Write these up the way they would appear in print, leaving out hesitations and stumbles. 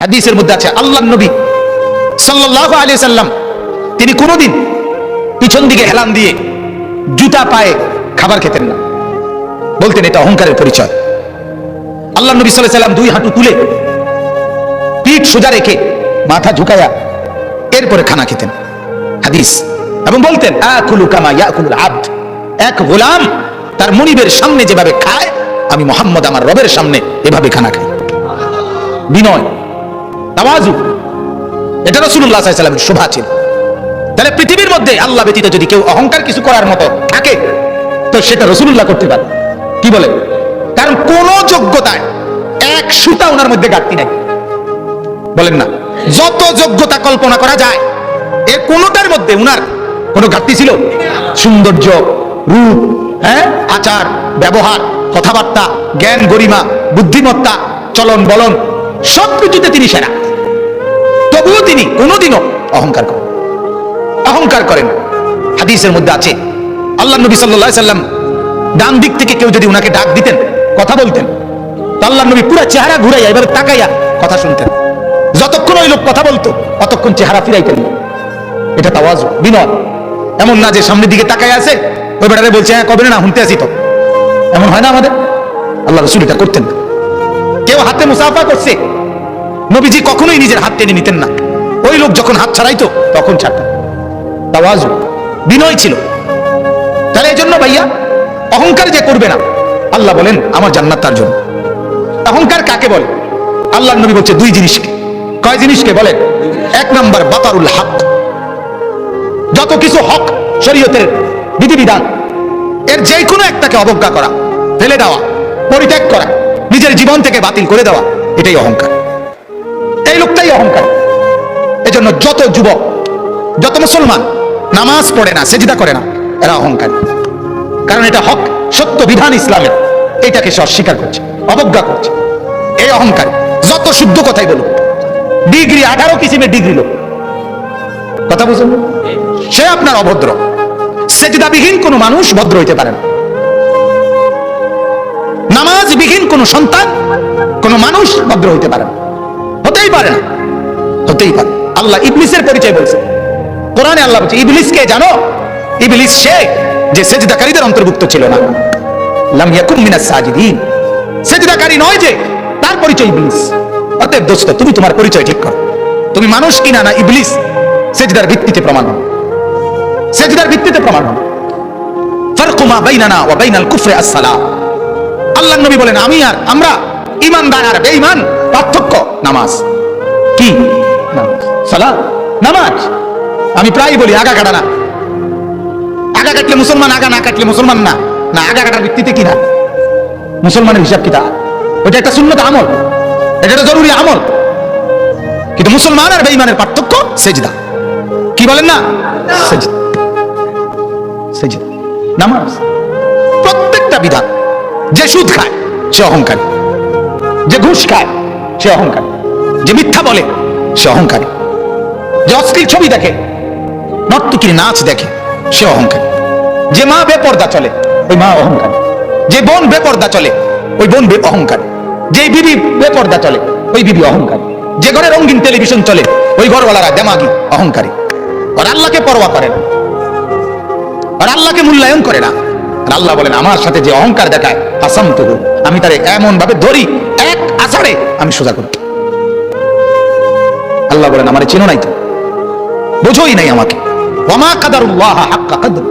হাদিসের মধ্যে আছে আল্লাহর নবী সাল্লাল্লাহু আলাইহি সাল্লাম তিনি কোনোদিন পিছন দিকে হেলান দিয়ে জুতা পায়ে খাবার খেতেন না, বলতেন এটা অহংকারের পরিচয়। আল্লাহর নবী সাল্লাল্লাহু আলাইহি সাল্লাম দুই হাঁটু তুলে পিঠ সোজা রেখে মাথা ঝুঁকায়া এরপরে খানা খেতেন, হাদিস। এবং বলতেন আকুলু কামা ইয়াকুলুল আবদ, এক গোলাম তার মুনিবের সামনে যেভাবে খায় আমি মুহাম্মদ আমার রবের সামনে এভাবে খানা খাই। বিনয়, তাওয়াজু, এটা রাসূলুল্লাহ সাল্লাল্লাহু আলাইহি ওয়াসাল্লামের শোভা ছিল। তাহলে পৃথিবীর মধ্যে আল্লাহ ব্যতীত যদি কেউ অহংকার কিছু করার মতো থাকে তো সেটা রাসূলুল্লাহ করতে পারে। কি বলে? কারণ কোন যোগ্যতায় এক সুতা ওনার মধ্যে ঘাটতি নাই, বলেন না? যত যোগ্যতা কল্পনা করা যায় এ কোনটার মধ্যে উনার কোনো ঘাটতি ছিল? সৌন্দর্য, রূপ, আচার ব্যবহার, কথাবার্তা, জ্ঞান গরিমা, বুদ্ধিমত্তা, চলন বলন সবকিছুতে তিনি সেরা। তবুও তিনি কোনোদিনও অহংকার করেন। হাদিসের মধ্যে আছে আল্লাহর নবী সাল্লাল্লাহু আলাইহি সাল্লাম ডান দিক থেকে কেউ যদি উনাকে ডাক দিতেন, কথা বলতেন, তো আল্লাহর নবী পুরো চেহারা ঘুরাইয়া এভাবে তাকাইয়া কথা শুনতেন। যতক্ষণ ওই লোক কথা বলতো ততক্ষণ চেহারা ফিরাইতেন না। এটা তাওয়াজু, বিনয়। এমন না যে সামনের দিকে তাকায় আছে ওই বেটারে বলছে হ্যাঁ কবে না শুনতে আসি তো, এমন হয় না আমাদের। আল্লাহ রাসূল এটা করতেন না। কেউ হাতে মুসাফা করছে, নবীজি কখনোই নিজের হাত টেনে নিতেন না, ওই লোক যখন হাত ছাড়াইতো তখন ছাড়তেন। তাওয়াজু, বিনয় ছিল। তাহলে এই জন্য ভাইয়া অহংকার যে করবে না, আল্লাহ বলেন আমার জান্নাত তার জন্য। অহংকার কাকে বলে? আল্লাহর নবী বলছে দুই জিনিসকে। কয় জিনিসকে বলেন? এক নাম্বার বাতারুল হক, যত কিছু হক শরীয়তের বিধিবিধান এর যে কোনো একটাকে অবজ্ঞা করা, ফেলে দেওয়া, পরিত্যাগ করা, নিজের জীবন থেকে বাতিল করে দেওয়া, এটাই অহংকার। এই লোকটাই অহংকার। এজন্য যত যুবক, যত মুসলমান নামাজ পড়ে না, সেজদা করে না, এরা অহংকার। কারণ এটা হক, সত্য বিধান ইসলামের, এটাকে সে অস্বীকার করছে, অবজ্ঞা করছে। এই অহংকার যত শুদ্ধ কথাই বলুক, ডিগ্রি 18 কিসিমের ডিগ্রি লোক, কথা বুঝুন, সে আপনার অভদ্র। সেজদাবিহীন কোন মানুষ ভদ্র হইতে পারে না। নামাজবিহীন কোন সন্তান, কোন মানুষ ভদ্র হইতে পারে না, হতেই পারে না, হতেই পারে। আল্লাহ ইবলিসের পরিচয় বলছে কোরআনে। আল্লাহ বলছে ইবলিসকে জানো? ইবলিস সে যে সেজদাকারীদের অন্তর্ভুক্ত ছিল না। লাম ইয়াকুম মিনাস সাজিদিন, সেজদাকারী নয় যে, তার পরিচয় ইবলিস। অতএব দোস্ত, তুমি তোমার পরিচয় ঠিক করো। তুমি মানুষ কিনা না ইবলিস, সেজদার ভিত্তিতে প্রমাণ হবে, সেজদার ভিত্তিতে প্রমাণ হবে। ফারকু মা বাইনানা ওয়া বাইনাল কুফরি আস-সালাহ। আল্লাহর নবী বলেন আমি আর আমরা, ঈমানদার আর বেঈমান পার্থক্য নামাজ। কি? সালাত, নামাজ। আমি প্রায় বলি আগা কাটা না, আগা কাটলে মুসলমান, আগা না কাটলে মুসলমান না। না, আগা কাটার ভিত্তিতে কি না মুসলমানের হিসাব কিতাব, ওটা একটা সুন্নত আমল, এটা একটা জরুরি আমল। কিন্তু মুসলমান আর বেঈমানের পার্থক্য সেজদা। কি বলেন না? সেজদা, সেজদা, নামাজ। প্রত্যেকটা বিধান। যে সুদ খায় সে অহংকারী, যে ঘুষ খায় সে অহংকারী, যে মিথ্যা বলে সে অহংকারী, যে অশ্লীল ছবি দেখে, নর্তকীর নাচ দেখে সে অহংকারী, যে মা বেপর্দা চলে ওই মা অহংকারী, যে বোন বেপর্দা চলে ওই বোন অহংকারী, যে বিবি বেপর্দা চলে ওই বিবি অহংকারী, যে ঘরে রঙিন টেলিভিশন চলে ওই ঘরওয়ালারা দেমাগি, অহংকারী। আর আল্লাহকে পরোয়া করে না, আর আল্লাহকে মূল্যায়ন করে না। আর আল্লাহ বলেন আমার সাথে যে অহংকার দেখায় হাসামতুহু, আমি তারে এমন ভাবে ধরি, এক আছাড়ে আমি সোজা করি। আল্লাহ বলেন আমারে চেনো নাই, তো বোঝোই নাই আমাকে। ওয়ামা কাদারুল্লাহ হাক্কা কদর।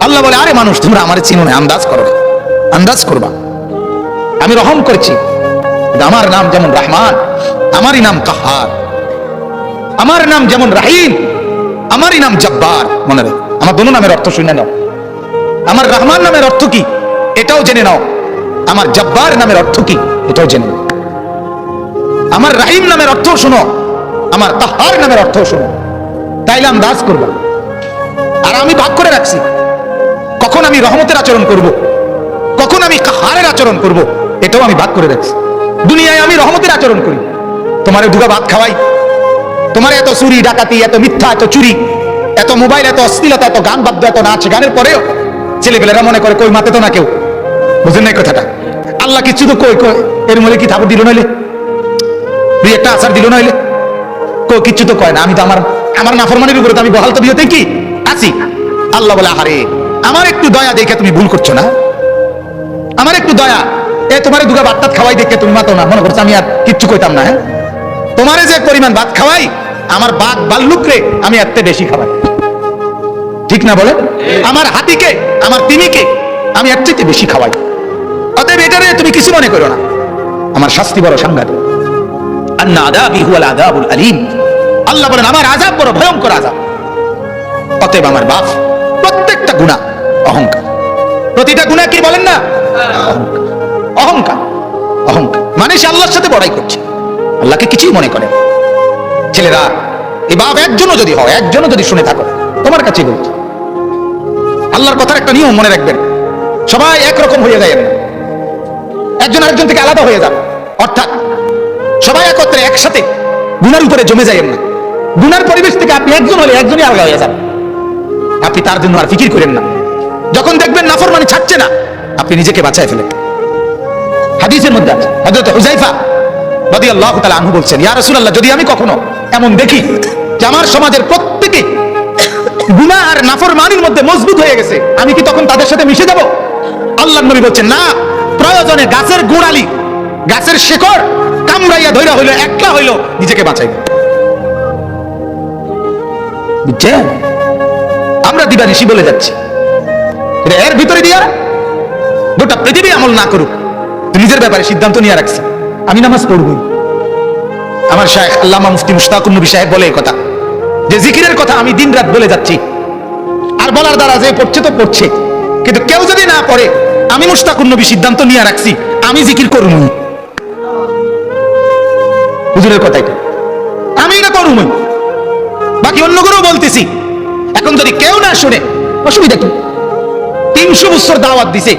আল্লাহ বলে আরে মানুষ তোমরা আমারে চিনো না, আন্দাজ করো না, আন্দাজ করবা। আমি রহম করেছি, আমার নাম যেমন রহমান আমারই নাম কাহার, আমার নাম যেমন রাহিম আমারই নাম জব্বার। মনে রাখো, আমার দুটো নামের অর্থ শুনে নাও। আমার রহমান নামের অর্থ কি এটাও জেনে নাও, আমার জব্বার নামের অর্থ কি এটাও জেনে নাও। আমার রাহিম নামের অর্থ শোনো, আমার কাহার নামের অর্থ শোনো, তাইলে আন্দাজ করবা। আর আমি ভাগ করে রাখছি কখন আমি রহমতের আচরণ করব, কখন আমি কাহারের আচরণ করব, এটাও আমি ভাগ করে রাখছি। দুনিয়ায় আমি রহমতের আচরণ করি, তোমারে দুগা ভাত খাওয়াই, তোমার এত চুরি ডাকাতি, এত মিথ্যা, এত চুরি, এত মোবাইল, এত অশ্লীলতা, এত গান বাদ্য, এত নাচ গানের পরেও ছেলেপেলেরা মনে করে কই মাতে তো না কেউ। বুঝেন না কথাটা? আল্লাহ কিছু তো কই কই এর মধ্যে কি থাপড় দিল নইলে দুই একটা আচার দিল না হইলে কিচ্ছু তো কয় না। আমি তো আমার আমার নাফরমানির উপরে তো আমি বহাল তো বিয়েতে কি আছি। আল্লাহ বলে আরে আমার একটু দয়া দেখে তুমি ভুল করছো না, আমার একটু দয়া, তোমার দুগা ভাত খাওয়াই দেখে তুমি মাতো না, মনে করছো আমি আর কিচ্ছু কইতাম না। হ্যাঁ, তোমারে যে পরিমাণ ভাত খাওয়াই, আমার বাঘ বাল্লুকরে আমি এত বেশি খাওয়াই, ঠিক না বলে? আমার হাতিকে, আমার তিমিকে আমি এর চেয়ে বেশি খাওয়াই। অতএব এটারে তুমি কিছু মনে করো না, আমার শাস্তি বড় সাংঘাতিক। আন্না আযাবি হুয়াল আযাবুল আলীম। আল্লাহ বলেন আমার আযাব বড় ভয়ঙ্কর আযাব। অতএব আমার বাপ প্রত্যেকটা গুনাহ অহংকার, প্রতিটা গুনাহ কি বলেন না অহংকার। অহংকার মানে সে আল্লাহর সাথে বড়াই করছে, আল্লাহকে কিছুই মনে করে। ছেলেরা এই বাপ একজনও যদি হয়, একজনও যদি শুনে থাকো, তোমার কাছে বলছি আল্লাহর কথার একটা নিয়ম মনে রাখবেন, সবাই একরকম হয়ে যায় না, একজন আরেকজন থেকে আলাদা হয়ে যাবে। অর্থাৎ সবাই একত্রে একসাথে গুনার উপরে জমে যায় না। গুনার পরিবেশ থেকে আপনি একজন হলে একজনই আলাদা হয়ে যান, আপনি তার জন্য আর ফিকির করেন না। যখন দেখবেন নাফরমানি ছাড়ছে না, আপনি নিজেকে বাঁচায় ফেলেন। হাদিসের মধ্যে আছে, হযরত হুযায়ফা রাদিয়াল্লাহু তাআলা আনহু বলছেন, ইয়া রাসূলুল্লাহ, যদি আমি কখনো এমন দেখি যে আমার সমাজের প্রত্যেকে গুনাহ আর নাফরমানির মধ্যে মজবুত হয়ে গেছে, আমি কি তখন তাদের সাথে মিশে যাব? আল্লাহর নবী বলছেন, না, প্রয়োজনে গাছের গোড়ালি, গাছের শেকড় কামড়াইয়া ধইরা হইলো, একলা হইলো, নিজেকে বাঁচাইবে। বুঝছেন? আমরা দিবানিশি বলে যাচ্ছি, এর ভিতরে দিয়া গোটা পৃথিবী আমল না করুক, নিজের ব্যাপারে সিদ্ধান্ত নিয়ে রাখছে আমি নামাজ পড়বই। আমার শায়েখ আল্লামা মুফতি মুশতাকুন নবী সাহেব বলে এই কথা, যে জিকিরের কথা আমি দিন রাত বলে যাচ্ছি, আর বলার দ্বারা যে পড়ছে তো পড়ছে, কিন্তু কেউ যদি না পড়ে, আমি মুশতাকুন নবী সিদ্ধান্ত নিয়ে রাখছি আমি জিকির করবই। হুজুরের কথা এটা, আমি এটা করবই, বাকি অন্য কেউ বলতেছি। এখন যদি কেউ না শুনে, অসুবিধা কি? 300 বছর দাওয়াত দিছে,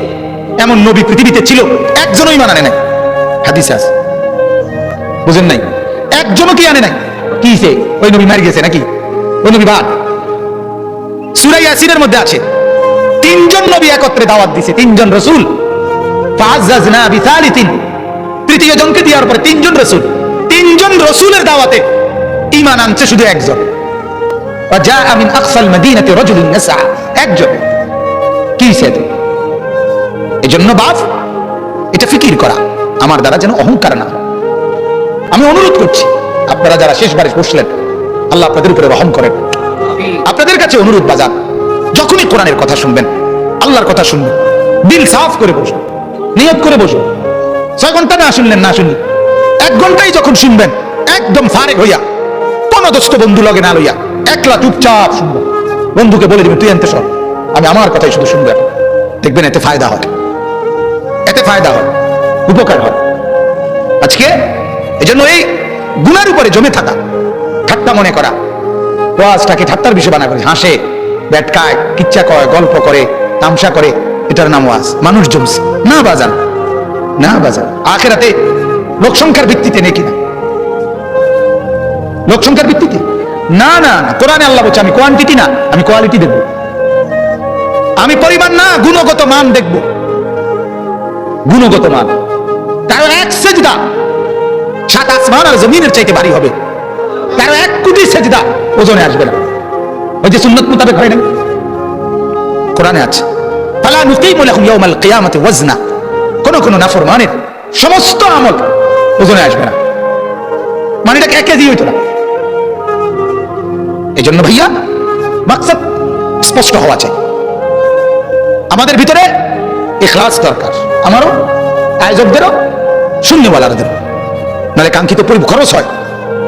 এমন নবী পৃথিবীতে ছিল একজনই মানানে নাই। হাদিসে আছে, বুঝেন নাই? একজনও কি আনে নাই? কি সে ওই নবী মারি গেছে নাকি? ওই নবী বাদ। সূরা ইয়াসিনের মধ্যে আছে 3 জন নবী একত্রে দাওয়াত দিছে, 3 জন রাসূল। ফাআযাজনা বিসালিতিন, তৃতীয় জনকে দেওয়ার পরে 3 জন রাসূল, 3 জন রাসূলের দাওয়াতে ঈমান আনছে শুধু একজন। ওয়াজা মিন আকসাল মাদিনাতি রাজুলুন নাসা, একজন। কি সে? এজন্য বাপ এটা ফিকির করা আমার দ্বারা যেন অহংকার না। আমি অনুরোধ করছি, আপনারা যারা শেষবারে বসলেন, আল্লাহ আপনাদের উপরে রহম করেন। আপনাদের কাছে অনুরোধ বাজার, যখনই কোরআনের কথা শুনবেন, আল্লাহর কথা শুনবেন, দিল সাফ করে বসুন, নিয়ত করে বসুন। 6 ঘন্টা না শুনলেন, না শুনলেন, 1 ঘন্টাই যখন শুনবেন, একদম ফারেক হইয়া, কোন দোস্ত বন্ধু লগে না লইয়া, একলা চুপচাপ শুনবেন। বন্ধুকে বলে দিবেন, তুই আনতে সব, আমি আমার কথাই শুধু শুনবেন। দেখবেন এতে ফায়দা হয়, এতে ফায়দা হয়, উপকার হয়। আজকে এজন্য এই গুনার উপরে জমে থাকা, ঠাট্টা মনে করা, ওয়াজটাকে ঠাট্টার বিষয় বানা করে, হাসে, ব্যাটকায়, কিচ্ছা কয়, গল্প করে, তামসা করে, এটার নাম ওয়াজ। মানুষ জমছে না বাজান, না বাজান। আখিরাতে লোক সংখ্যার ভিত্তিতে নেই কিনা? লোক সংখ্যার ভিত্তিতে না, না, না। কোরআনে আল্লাহ বলছে, আমি কোয়ান্টিটি না, আমি কোয়ালিটি দেখব। আমি পরিমাণ না, গুণগত মান দেখব, গুণগত মান। কারো 1 সেজদা 7 আসমান আর জমিনের চাইতে ভারী হবে, কারো 1 কোটি সেজদা ওজনে আসবে না। ওই যে সুন্নাত মোতাবেক হয় না, কোরআনে আছে, ফালা নুকিমু লাহুম ইয়াউমাল কিয়ামাতি ওয়াজনা। কোন কোন নাফরমানের সমস্ত আমল ওজনে আসবে না, মানে এটা 1 কেজি হইতো না। এই জন্য ভাইয়া মাকসাদ স্পষ্ট হওয়া চাই, আমাদের ভিতরে ইখলাস দরকার, আমারও, আয়োজকদেরও, শূন্যওয়ালাদেরও, নাহলে কাঙ্ক্ষিত খরচ হয়।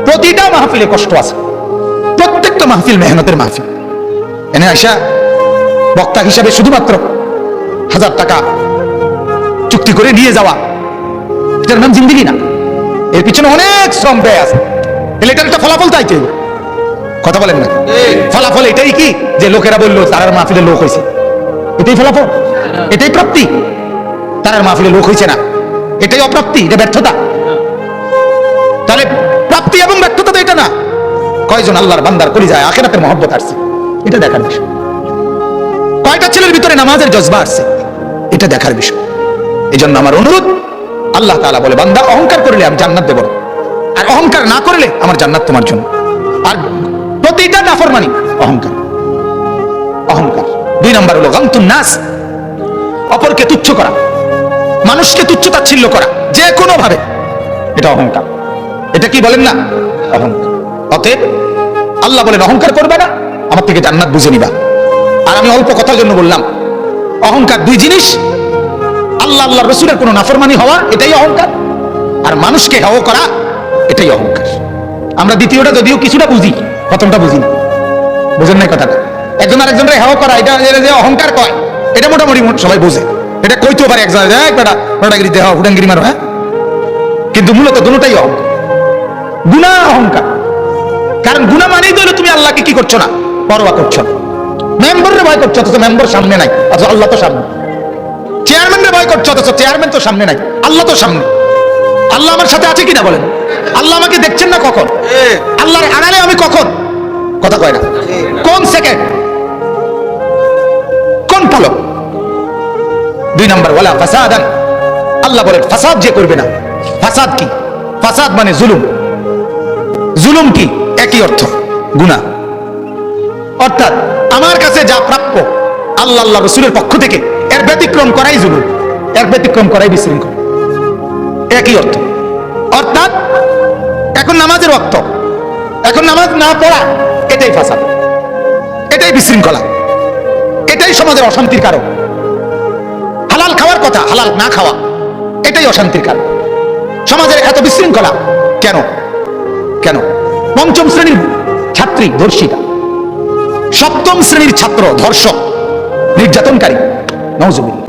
প্রতিটা মাহফিলে কষ্ট আছে, প্রত্যেকটা মাহফিল মেহনতের মাহফিল। এনে আইসা বক্তা হিসাবে শুধুমাত্র 1000 টাকা চুক্তি করে নিয়ে যাওয়া, এটার নাম জিন্দেগি না। এর পিছনে অনেক শ্রম ব্যয় আছে, তাহলে এটার একটা ফলাফল চাইতে হবে। কথা বলেন না? ফলাফল এটাই কি যে লোকেরা বললো তার মাহফিলে লোক হয়েছে, এটাই ফলাফল, এটাই প্রাপ্তি? তার মাহফিলে লোক হয়েছে না, এটাই অপ্রাপ্তি, এটা ব্যর্থতা। তাহলে প্রাপ্তি এবং ব্যর্থতা তো এটা না। কয়জন আল্লাহর বান্দার কলিজায় আখিরাতের মহব্বত আসছে, এটা দেখার বিষয়। কয়টা ছেলের ভিতরে নামাজের জজবা আসছে, এটা দেখার বিষয়। এই জন্য আমার অনুরোধ, আল্লাহ তাআলা বলে, বান্দা অহংকার করলে আমি জান্নাত দেব না। আর অহংকার না করলে আমার জান্নাত তোমার জন্য। আর প্রতিটা নাফরমানি অহংকার। অহংকার 2 নম্বর হলো গামতুন নাস, অপরকে তুচ্ছ করা, মানুষকে তুচ্ছ তাচ্ছিল্য করা যে কোনো ভাবে, এটা অহংকার। এটা কি বলেন না? অহংকার। অতএব আল্লাহ বলেন অহংকার করবে না, আমার থেকে জান্নাত বুঝে নিবা। আর আমি অল্প কথার জন্য বললাম অহংকার 2 জিনিস, আল্লাহ আল্লাহ রসুলের কোনো নাফরমানি হওয়া এটাই অহংকার, আর মানুষকে হেয় করা এটাই অহংকার। আমরা দ্বিতীয়টা যদিও কিছুটা বুঝি, প্রথমটা বুঝি না। বুঝেন না কথাটা? একজন আরেকজনের হেয় করা এটা যে অহংকার কয়, এটা মোটামুটি সবাই বোঝে। এটা কইতেও পারে একজন, বেটাগিরি দেহ হুডাঙ্গিরি মারো, হ্যাঁ, কিন্তু মূলত দুটোটাই অহংকার। গুনাহ অহংকার, কারণ গুনাহ মানেই তো হলো তুমি আল্লাহকে কি করছো না, পরোয়া করছো না। মেম্বারে ভয় করছো অথচ মেম্বার সামনে নাই, অথচ আল্লাহ তো সামনে। চেয়ারম্যানরে ভয় করছো অথচ চেয়ারম্যান তো সামনে নাই, আল্লাহ তো সামনে। আল্লাহ আমার সাথে আছে কিনা বলেন? আল্লাহ আমাকে দেখছেন না কখন? আল্লাহর আড়ালে আমি কখন? কথা কয় না। কোন সেকেন্ড, কোন পলক? 2 নম্বর ওয়ালা ফাসাদান, আল্লাহ বলেন ফাসাদ যে করবে না। ফাসাদ কি? ফাসাদ মানে জুলুম। জুলুম কি? একই অর্থ, গুনাহ। অর্থাৎ আমার কাছে যা প্রাপ্য আল্লাহ আল্লাহ রসুলের পক্ষ থেকে, এর ব্যতিক্রম করাই জুলুম, এর ব্যতিক্রম করাই বিশৃঙ্খল। একই অর্থ। অর্থাৎ এখন নামাজের ওয়াক্ত, এখন নামাজ না পড়া, এটাই ফাসাদ, এটাই বিশৃঙ্খলা, এটাই সমাজের অশান্তির কারণ। হালাল খাওয়ার কথা, হালাল না খাওয়া, এটাই অশান্তির কারণ। সমাজের এত বিশৃঙ্খলা কেন? কেন? 5ম শ্রেণীর ছাত্রী ধর্ষিতা, 7ম শ্রেণীর ছাত্র ধর্ষক, নির্যাতনকারী, নাউজুবিল্লাহ।